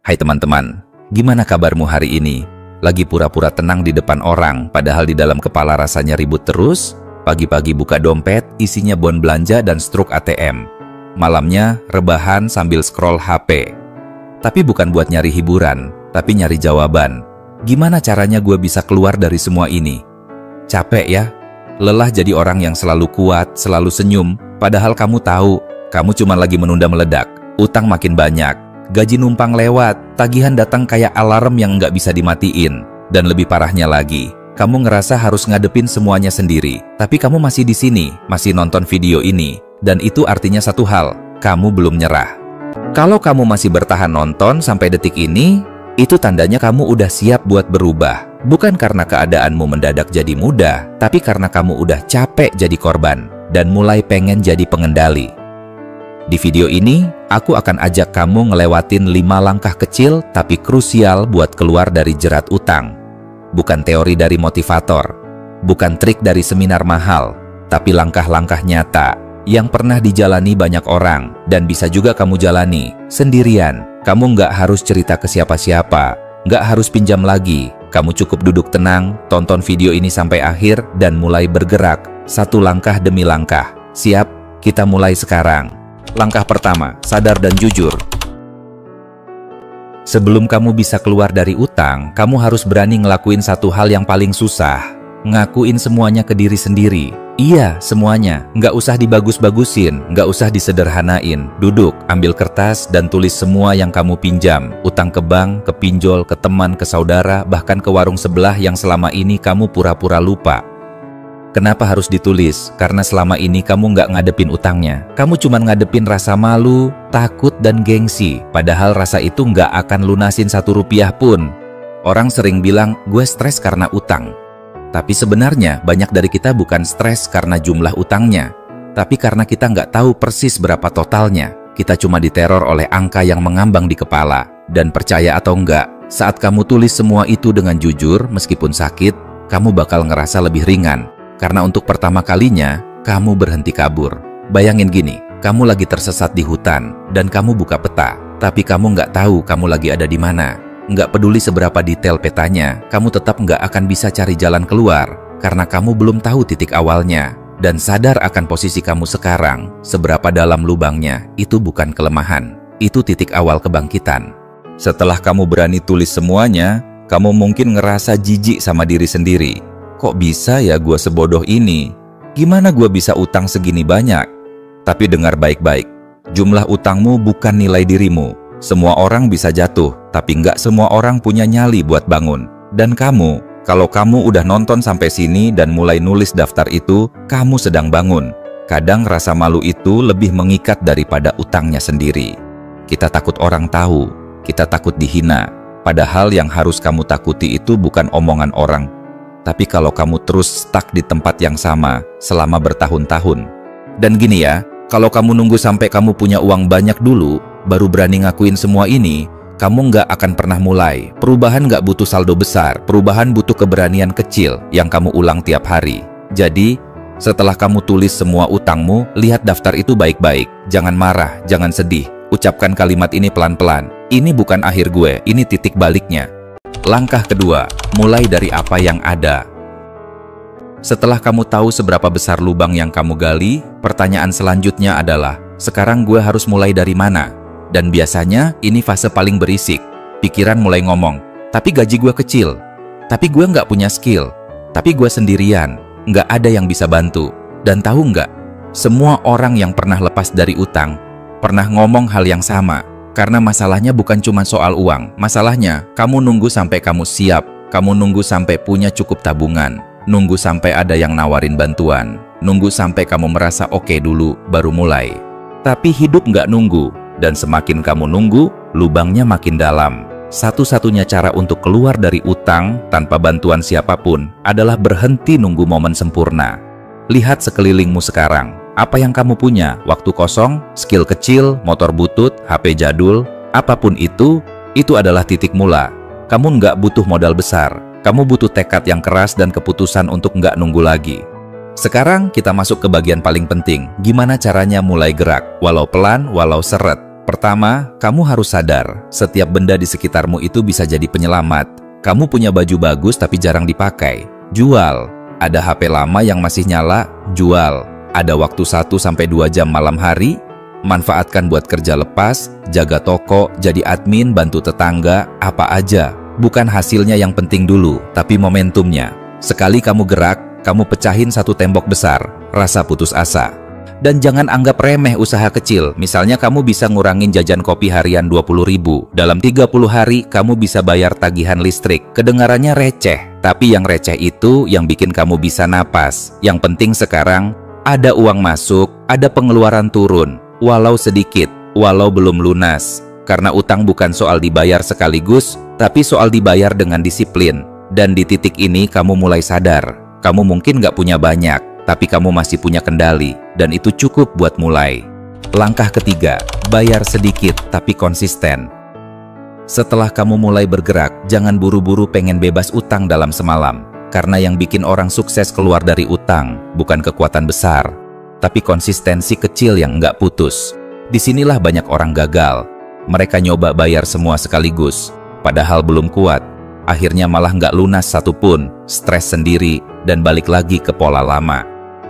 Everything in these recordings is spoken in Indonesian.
Hai teman-teman, gimana kabarmu hari ini? Lagi pura-pura tenang di depan orang, padahal di dalam kepala rasanya ribut terus? Pagi-pagi buka dompet, isinya bon belanja dan struk ATM. Malamnya, rebahan sambil scroll HP. Tapi bukan buat nyari hiburan, tapi nyari jawaban. Gimana caranya gue bisa keluar dari semua ini? Capek ya? Lelah jadi orang yang selalu kuat, selalu senyum, padahal kamu tahu, kamu cuma lagi menunda meledak. Utang makin banyak, gaji numpang lewat, tagihan datang kayak alarm yang nggak bisa dimatiin. Dan lebih parahnya lagi, kamu ngerasa harus ngadepin semuanya sendiri. Tapi kamu masih di sini, masih nonton video ini. Dan itu artinya satu hal, kamu belum nyerah. Kalau kamu masih bertahan nonton sampai detik ini, itu tandanya kamu udah siap buat berubah. Bukan karena keadaanmu mendadak jadi mudah, tapi karena kamu udah capek jadi korban dan mulai pengen jadi pengendali. Di video ini, aku akan ajak kamu ngelewatin 5 langkah kecil tapi krusial buat keluar dari jerat utang. Bukan teori dari motivator, bukan trik dari seminar mahal, tapi langkah-langkah nyata yang pernah dijalani banyak orang dan bisa juga kamu jalani sendirian. Kamu nggak harus cerita ke siapa-siapa, nggak harus pinjam lagi. Kamu cukup duduk tenang, tonton video ini sampai akhir dan mulai bergerak satu langkah demi langkah. Siap? Kita mulai sekarang. Langkah pertama, sadar dan jujur. Sebelum kamu bisa keluar dari utang, kamu harus berani ngelakuin satu hal yang paling susah. Ngakuin semuanya ke diri sendiri. Iya, semuanya. Nggak usah dibagus-bagusin, nggak usah disederhanain. Duduk, ambil kertas, dan tulis semua yang kamu pinjam. Utang ke bank, ke pinjol, ke teman, ke saudara, bahkan ke warung sebelah yang selama ini kamu pura-pura lupa. Kenapa harus ditulis? Karena selama ini kamu nggak ngadepin utangnya. Kamu cuma ngadepin rasa malu, takut, dan gengsi. Padahal rasa itu nggak akan lunasin 1 rupiah pun. Orang sering bilang, gue stres karena utang. Tapi sebenarnya banyak dari kita bukan stres karena jumlah utangnya. Tapi karena kita nggak tahu persis berapa totalnya. Kita cuma diteror oleh angka yang mengambang di kepala. Dan percaya atau enggak, saat kamu tulis semua itu dengan jujur, meskipun sakit, kamu bakal ngerasa lebih ringan. Karena untuk pertama kalinya, kamu berhenti kabur. Bayangin gini, kamu lagi tersesat di hutan, dan kamu buka peta, tapi kamu nggak tahu kamu lagi ada di mana. Nggak peduli seberapa detail petanya, kamu tetap nggak akan bisa cari jalan keluar, karena kamu belum tahu titik awalnya. Dan sadar akan posisi kamu sekarang, seberapa dalam lubangnya, itu bukan kelemahan, itu titik awal kebangkitan. Setelah kamu berani tulis semuanya, kamu mungkin ngerasa jijik sama diri sendiri. Kok bisa ya gue sebodoh ini? Gimana gue bisa utang segini banyak? Tapi dengar baik-baik, jumlah utangmu bukan nilai dirimu. Semua orang bisa jatuh, tapi nggak semua orang punya nyali buat bangun. Dan kamu, kalau kamu udah nonton sampai sini dan mulai nulis daftar itu, kamu sedang bangun. Kadang rasa malu itu lebih mengikat daripada utangnya sendiri. Kita takut orang tahu, kita takut dihina. Padahal yang harus kamu takuti itu bukan omongan orang, tapi kalau kamu terus stuck di tempat yang sama selama bertahun-tahun. Dan gini ya, kalau kamu nunggu sampai kamu punya uang banyak dulu, baru berani ngakuin semua ini, kamu nggak akan pernah mulai. Perubahan nggak butuh saldo besar, perubahan butuh keberanian kecil yang kamu ulang tiap hari. Jadi, setelah kamu tulis semua utangmu, lihat daftar itu baik-baik. Jangan marah, jangan sedih. Ucapkan kalimat ini pelan-pelan. Ini bukan akhir gue, ini titik baliknya. Langkah kedua, mulai dari apa yang ada. Setelah kamu tahu seberapa besar lubang yang kamu gali, pertanyaan selanjutnya adalah, sekarang gue harus mulai dari mana? Dan biasanya ini fase paling berisik. Pikiran mulai ngomong, tapi gaji gue kecil, tapi gue nggak punya skill, tapi gue sendirian, nggak ada yang bisa bantu. Dan tahu nggak, semua orang yang pernah lepas dari utang, pernah ngomong hal yang sama. Karena masalahnya bukan cuma soal uang. Masalahnya, kamu nunggu sampai kamu siap. Kamu nunggu sampai punya cukup tabungan. Nunggu sampai ada yang nawarin bantuan. Nunggu sampai kamu merasa oke dulu, baru mulai. Tapi hidup nggak nunggu. Dan semakin kamu nunggu, lubangnya makin dalam. Satu-satunya cara untuk keluar dari utang tanpa bantuan siapapun adalah berhenti nunggu momen sempurna. Lihat sekelilingmu sekarang. Apa yang kamu punya, waktu kosong, skill kecil, motor butut, HP jadul, apapun itu adalah titik mula. Kamu nggak butuh modal besar, kamu butuh tekad yang keras dan keputusan untuk nggak nunggu lagi. Sekarang kita masuk ke bagian paling penting, gimana caranya mulai gerak, walau pelan, walau seret. Pertama, kamu harus sadar, setiap benda di sekitarmu itu bisa jadi penyelamat. Kamu punya baju bagus tapi jarang dipakai, jual. Ada HP lama yang masih nyala, jual. Ada waktu 1-2 jam malam hari, manfaatkan buat kerja lepas, jaga toko, jadi admin, bantu tetangga, apa aja. Bukan hasilnya yang penting dulu, tapi momentumnya. Sekali kamu gerak, kamu pecahin satu tembok besar, rasa putus asa. Dan jangan anggap remeh usaha kecil. Misalnya kamu bisa ngurangin jajan kopi harian 20.000. Dalam 30 hari kamu bisa bayar tagihan listrik. Kedengarannya receh, tapi yang receh itu yang bikin kamu bisa napas. Yang penting sekarang ada uang masuk, ada pengeluaran turun, walau sedikit, walau belum lunas. Karena utang bukan soal dibayar sekaligus, tapi soal dibayar dengan disiplin. Dan di titik ini kamu mulai sadar, kamu mungkin nggak punya banyak, tapi kamu masih punya kendali, dan itu cukup buat mulai. Langkah ketiga, bayar sedikit tapi konsisten. Setelah kamu mulai bergerak, jangan buru-buru pengen bebas utang dalam semalam. Karena yang bikin orang sukses keluar dari utang, bukan kekuatan besar, tapi konsistensi kecil yang nggak putus. Disinilah banyak orang gagal. Mereka nyoba bayar semua sekaligus, padahal belum kuat. Akhirnya malah nggak lunas satupun, stres sendiri, dan balik lagi ke pola lama.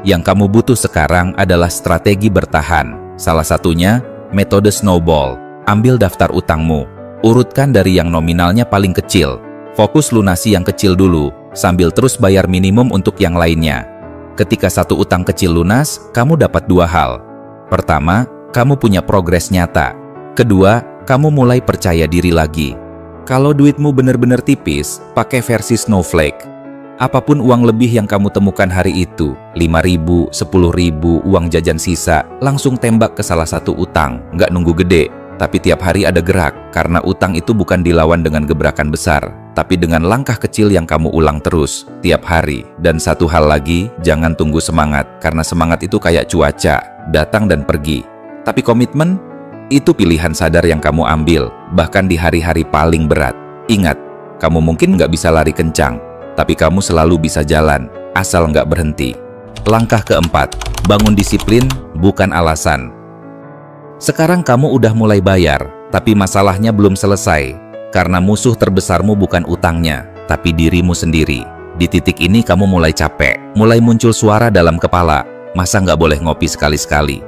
Yang kamu butuh sekarang adalah strategi bertahan. Salah satunya, metode snowball. Ambil daftar utangmu. Urutkan dari yang nominalnya paling kecil. Fokus lunasi yang kecil dulu, sambil terus bayar minimum untuk yang lainnya. Ketika satu utang kecil lunas, kamu dapat dua hal. Pertama, kamu punya progres nyata. Kedua, kamu mulai percaya diri lagi. Kalau duitmu benar-benar tipis, pakai versi snowflake. Apapun uang lebih yang kamu temukan hari itu, 5.000, 10.000, uang jajan sisa, langsung tembak ke salah satu utang, nggak nunggu gede. Tapi tiap hari ada gerak, karena utang itu bukan dilawan dengan gebrakan besar, tapi dengan langkah kecil yang kamu ulang terus, tiap hari. Dan satu hal lagi, jangan tunggu semangat, karena semangat itu kayak cuaca, datang dan pergi. Tapi komitmen, itu pilihan sadar yang kamu ambil, bahkan di hari-hari paling berat. Ingat, kamu mungkin nggak bisa lari kencang, tapi kamu selalu bisa jalan, asal nggak berhenti. Langkah keempat, bangun disiplin, bukan alasan. Sekarang kamu udah mulai bayar, tapi masalahnya belum selesai. Karena musuh terbesarmu bukan utangnya, tapi dirimu sendiri. Di titik ini kamu mulai capek, mulai muncul suara dalam kepala. Masa nggak boleh ngopi sekali-sekali?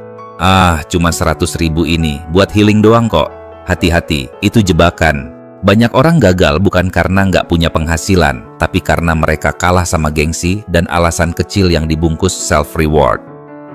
Cuma 100.000 ini, buat healing doang kok. Hati-hati, itu jebakan. Banyak orang gagal bukan karena nggak punya penghasilan, tapi karena mereka kalah sama gengsi dan alasan kecil yang dibungkus self-reward.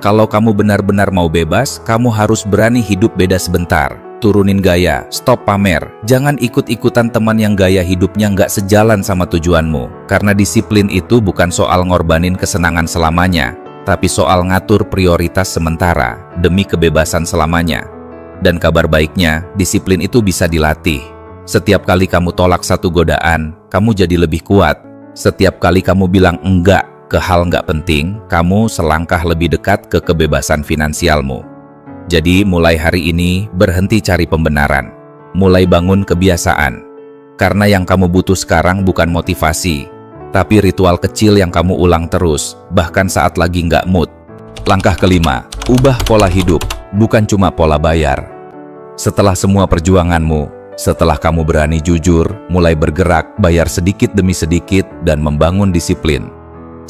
Kalau kamu benar-benar mau bebas, kamu harus berani hidup beda sebentar. Turunin gaya, stop pamer. Jangan ikut-ikutan teman yang gaya hidupnya nggak sejalan sama tujuanmu. Karena disiplin itu bukan soal ngorbanin kesenangan selamanya, tapi soal ngatur prioritas sementara demi kebebasan selamanya. Dan kabar baiknya, disiplin itu bisa dilatih. Setiap kali kamu tolak satu godaan, kamu jadi lebih kuat. Setiap kali kamu bilang enggak ke hal nggak penting, kamu selangkah lebih dekat ke kebebasan finansialmu. Jadi mulai hari ini, berhenti cari pembenaran. Mulai bangun kebiasaan. Karena yang kamu butuh sekarang bukan motivasi, tapi ritual kecil yang kamu ulang terus, bahkan saat lagi nggak mood. Langkah kelima, ubah pola hidup, bukan cuma pola bayar. Setelah semua perjuanganmu, setelah kamu berani jujur, mulai bergerak, bayar sedikit demi sedikit, dan membangun disiplin.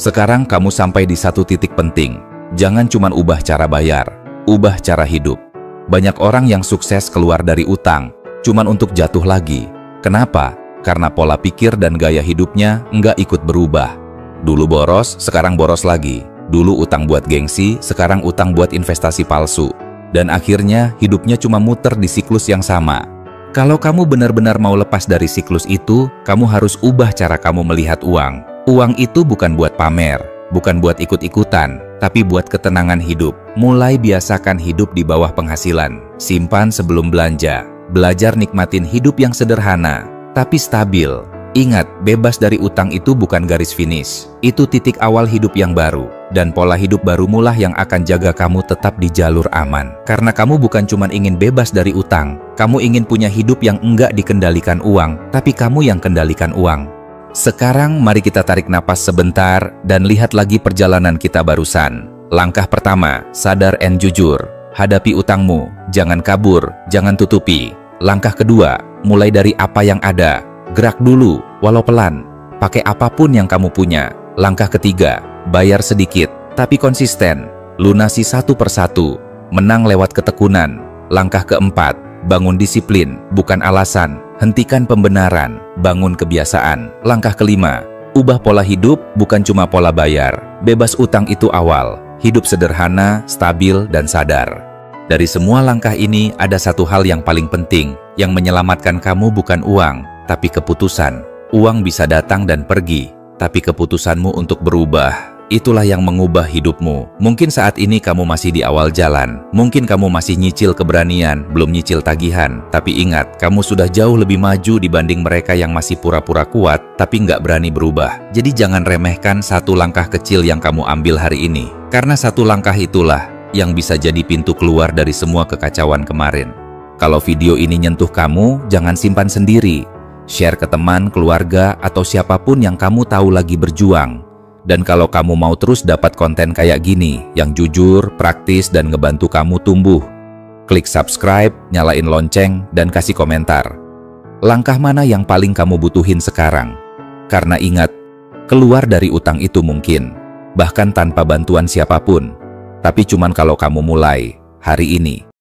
Sekarang kamu sampai di satu titik penting. Jangan cuma ubah cara bayar, ubah cara hidup. Banyak orang yang sukses keluar dari utang, cuman untuk jatuh lagi. Kenapa? Karena pola pikir dan gaya hidupnya nggak ikut berubah. Dulu boros, sekarang boros lagi. Dulu utang buat gengsi, sekarang utang buat investasi palsu. Dan akhirnya hidupnya cuma muter di siklus yang sama. Kalau kamu benar-benar mau lepas dari siklus itu, kamu harus ubah cara kamu melihat uang. Uang itu bukan buat pamer, bukan buat ikut-ikutan, tapi buat ketenangan hidup. Mulai biasakan hidup di bawah penghasilan. Simpan sebelum belanja. Belajar nikmatin hidup yang sederhana, tapi stabil. Ingat, bebas dari utang itu bukan garis finish. Itu titik awal hidup yang baru. Dan pola hidup barumu lah yang akan jaga kamu tetap di jalur aman. Karena kamu bukan cuma ingin bebas dari utang. Kamu ingin punya hidup yang enggak dikendalikan uang, tapi kamu yang kendalikan uang. Sekarang mari kita tarik napas sebentar dan lihat lagi perjalanan kita barusan. Langkah pertama, sadar and jujur. hadapi utangmu, jangan kabur, jangan tutupi. Langkah kedua, mulai dari apa yang ada. Gerak dulu, walau pelan. Pakai apapun yang kamu punya. Langkah ketiga, bayar sedikit, tapi konsisten. Lunasi satu persatu. Menang lewat ketekunan. Langkah keempat, bangun disiplin, bukan alasan. Hentikan pembenaran, bangun kebiasaan. Langkah kelima, ubah pola hidup, bukan cuma pola bayar. Bebas utang itu awal. Hidup sederhana, stabil, dan sadar. Dari semua langkah ini, ada satu hal yang paling penting. Yang menyelamatkan kamu bukan uang, tapi keputusan. Uang bisa datang dan pergi, tapi keputusanmu untuk berubah, itulah yang mengubah hidupmu. Mungkin saat ini kamu masih di awal jalan. Mungkin kamu masih nyicil keberanian, belum nyicil tagihan. Tapi ingat, kamu sudah jauh lebih maju dibanding mereka yang masih pura-pura kuat, tapi nggak berani berubah. Jadi jangan remehkan satu langkah kecil yang kamu ambil hari ini. Karena satu langkah itulah yang bisa jadi pintu keluar dari semua kekacauan kemarin. Kalau video ini nyentuh kamu, jangan simpan sendiri. Share ke teman, keluarga, atau siapapun yang kamu tahu lagi berjuang. Dan kalau kamu mau terus dapat konten kayak gini, yang jujur, praktis, dan ngebantu kamu tumbuh, klik subscribe, nyalain lonceng, dan kasih komentar. Langkah mana yang paling kamu butuhin sekarang? Karena ingat, keluar dari utang itu mungkin, bahkan tanpa bantuan siapapun. Tapi cuman kalau kamu mulai hari ini.